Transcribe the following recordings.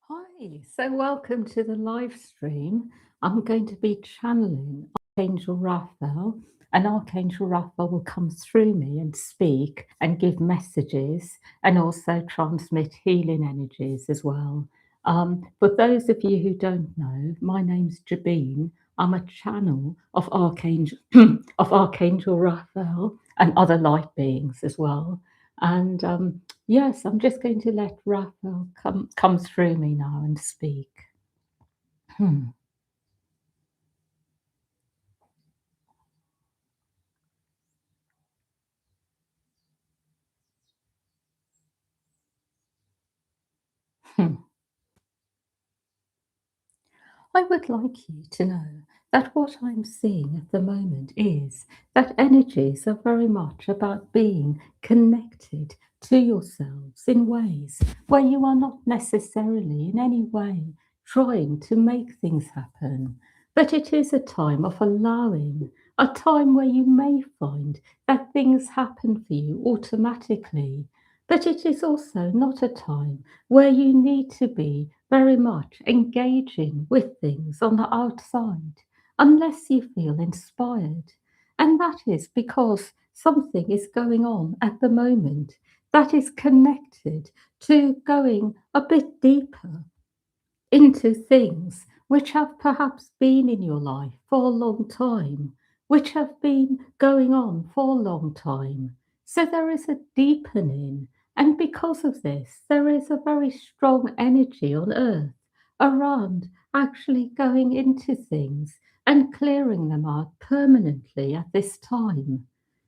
Hi, so welcome to the live stream. I'm going to be channeling Archangel Raphael, and Archangel Raphael will come through me and speak and give messages and also transmit healing energies as well. For those of you who don't know, my name's Jabeen. I'm a channel of Archangel of Archangel Raphael and other light beings as well. And yes, I'm just going to let Raphael come through me now and speak. Hmm. Hmm. I would like you to know that what I'm seeing at the moment is that energies are very much about being connected to yourselves in ways where you are not necessarily in any way trying to make things happen, but it is a time of allowing, a time where you may find that things happen for you automatically. But it is also not a time where you need to be very much engaging with things on the outside unless you feel inspired. And that is because something is going on at the moment that is connected to going a bit deeper into things which have perhaps been in your life for a long time, which have been going on for a long time. So there is a deepening, and because of this, there is a very strong energy on earth around actually going into things and clearing them out permanently at this time.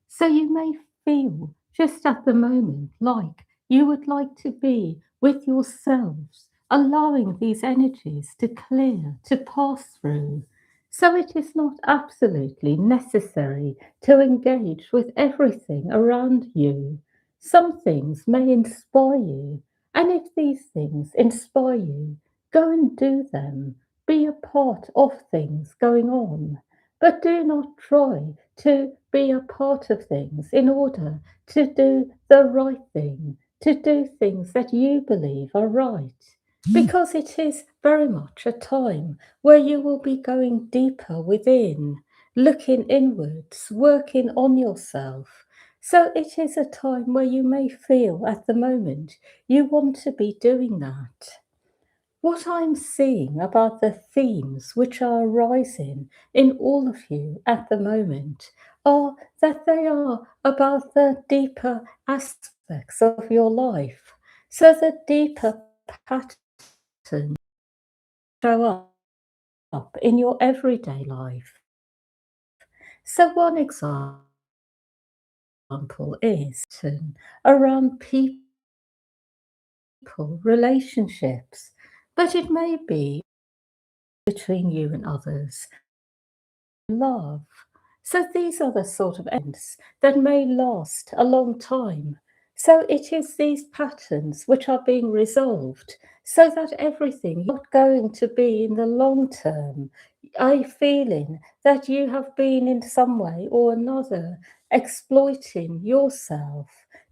So you may feel just at the moment like you would like to be with yourselves, allowing these energies to clear, to pass through. So it is not absolutely necessary to engage with everything around you. Some things may inspire you, and if these things inspire you, go and do them. Be a part of things going on, but do not try to be a part of things in order to do the right thing, to do things that you believe are right, because it is very much a time where you will be going deeper within, looking inwards, working on yourself. So it is a time where you may feel at the moment you want to be doing that. What I'm seeing about the themes which are arising in all of you at the moment are that they are about the deeper aspects of your life. So the deeper patterns show up in your everyday life. So one example is around people, relationships, but it may be between you and others, love. So these are the sort of ends that may last a long time. So it is these patterns which are being resolved so that everything not going to be in the long term a feeling that you have been in some way or another exploiting yourself,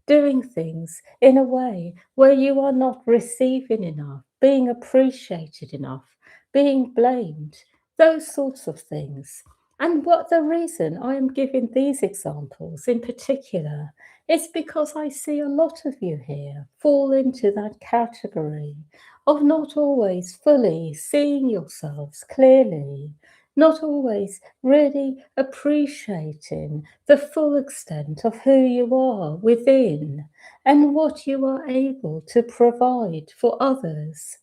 doing things in a way where you are not receiving enough, being appreciated enough, being blamed, those sorts of things. And what the reason I am giving these examples in particular is because I see a lot of you here fall into that category of not always fully seeing yourselves clearly, not always really appreciating the full extent of who you are within and what you are able to provide for others.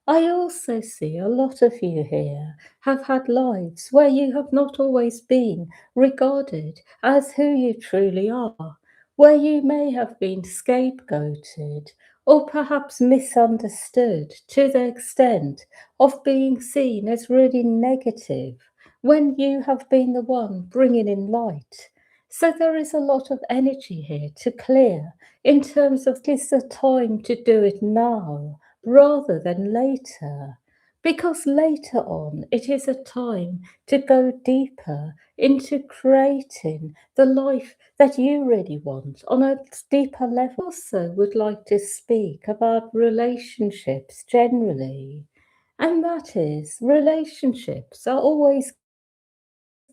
I also see a lot of you here have had lives where you have not always been regarded as who you truly are, where you may have been scapegoated or perhaps misunderstood to the extent of being seen as really negative when you have been the one bringing in light. So there is a lot of energy here to clear in terms of this is the time to do it now rather than later. because later on it is a time to go deeper into creating the life that you really want on a deeper level. Also, would like to speak about relationships generally, and that is relationships are always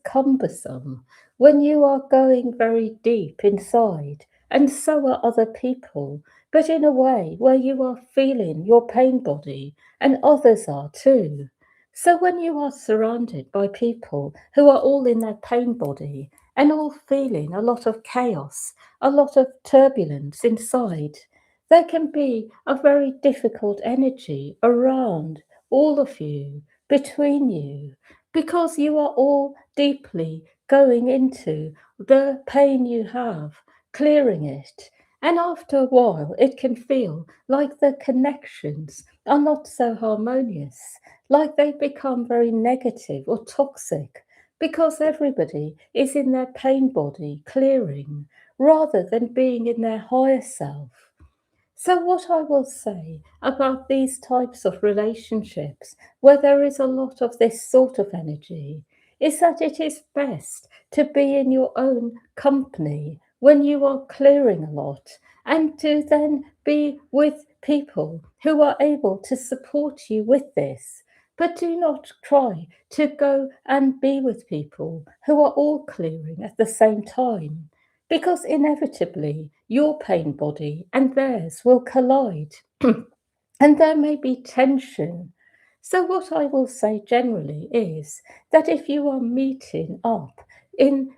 cumbersome when you are going very deep inside, and so are other people, but in a way where you are feeling your pain body, and others are too. So when you are surrounded by people who are all in their pain body and all feeling a lot of chaos, a lot of turbulence inside, there can be a very difficult energy around all of you, between you, because you are all deeply going into the pain you have, clearing it. And after a while, it can feel like the connections are not so harmonious, like they become very negative or toxic, because everybody is in their pain body clearing rather than being in their higher self. So, what I will say about these types of relationships, where there is a lot of this sort of energy, is that it is best to be in your own company when you are clearing a lot, and to then be with people who are able to support you with this. But do not try to go and be with people who are all clearing at the same time, because inevitably your pain body and theirs will collide, and there may be tension. So, what I will say generally is that if you are in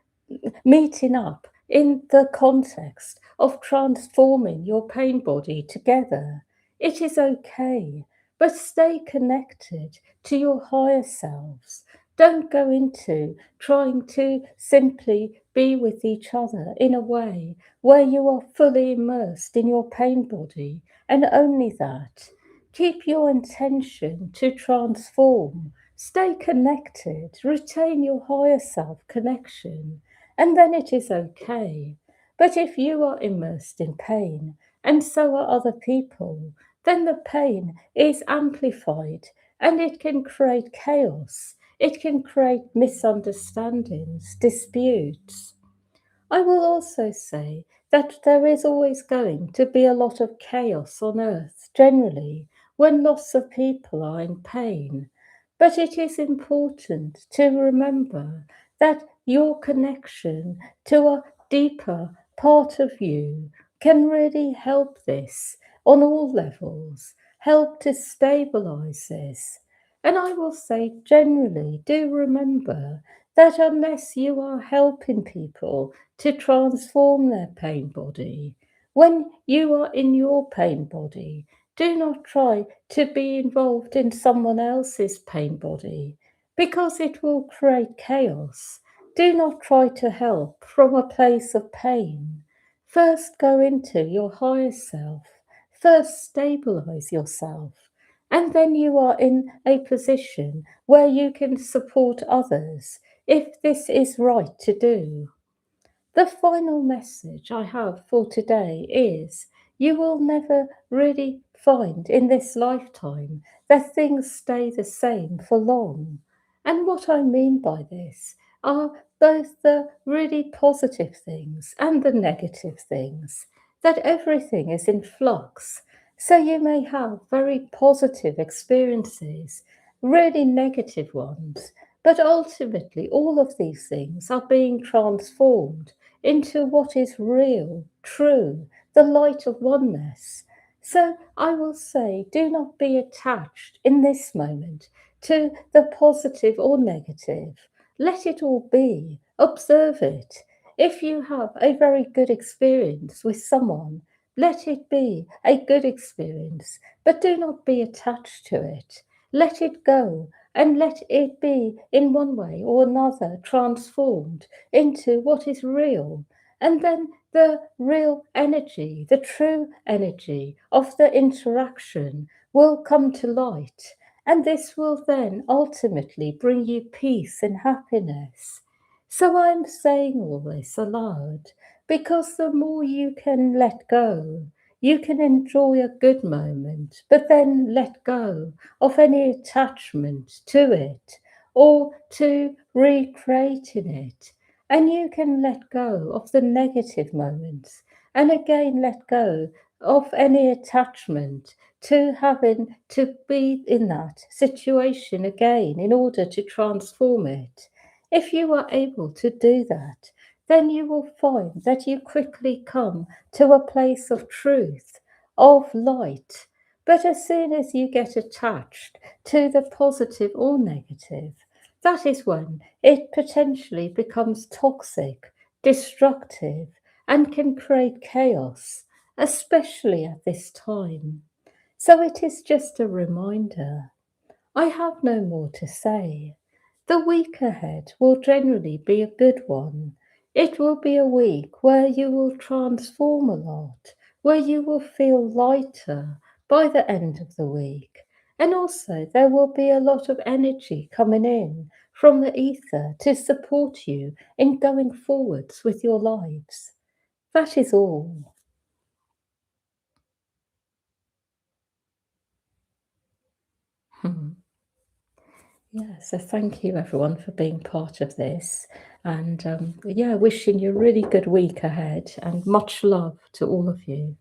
meeting up in the context of transforming your pain body together, it is okay, but stay connected to your higher selves. Don't go into trying to simply be with each other in a way where you are fully immersed in your pain body, and only that. Keep your intention to transform. Stay connected, retain your higher self connection, and then it is okay. But if you are immersed in pain, and so are other people, then the pain is amplified, and it can create chaos. It can create misunderstandings, disputes. I will also say that there is always going to be a lot of chaos on earth generally when lots of people are in pain. But it is important to remember that your connection to a deeper part of you can really help this on all levels, help to stabilize this. And I will say, generally, do remember that unless you are helping people to transform their pain body, when you are in your pain body, do not try to be involved in someone else's pain body, because it will create chaos. Do not try to help from a place of pain. First, go into your higher self. First, stabilize yourself. And then you are in a position where you can support others if this is right to do. The final message I have for today is you will never really find in this lifetime that things stay the same for long. And what I mean by this are both the really positive things and the negative things, that everything is in flux. So you may have very positive experiences, really negative ones, but ultimately all of these things are being transformed into what is real, true, the light of oneness. So I will say, do not be attached in this moment to the positive or negative. Let it all be. Observe it. If you have a very good experience with someone, let it be a good experience, but do not be attached to it. Let it go, and let it be in one way or another transformed into what is real. And then the real energy, the true energy of the interaction will come to light. And this will then ultimately bring you peace and happiness. So I'm saying all this aloud because the more you can let go, You can enjoy a good moment, but then let go of any attachment to it or to recreating it. And you can let go of the negative moments and again let go of any attachment to having to be in that situation again in order to transform it. If you are able to do that, then you will find that you quickly come to a place of truth, of light. But as soon as you get attached to the positive or negative, that is when it potentially becomes toxic, destructive, and can create chaos, especially at this time. So it is just a reminder. I have no more to say. The week ahead will generally be a good one. It will be a week where you will transform a lot, where you will feel lighter by the end of the week. And also, there will be a lot of energy coming in from the ether to support you in going forwards with your lives. That is all. Yeah, so thank you everyone for being part of this. And yeah, wishing you a really good week ahead and much love to all of you.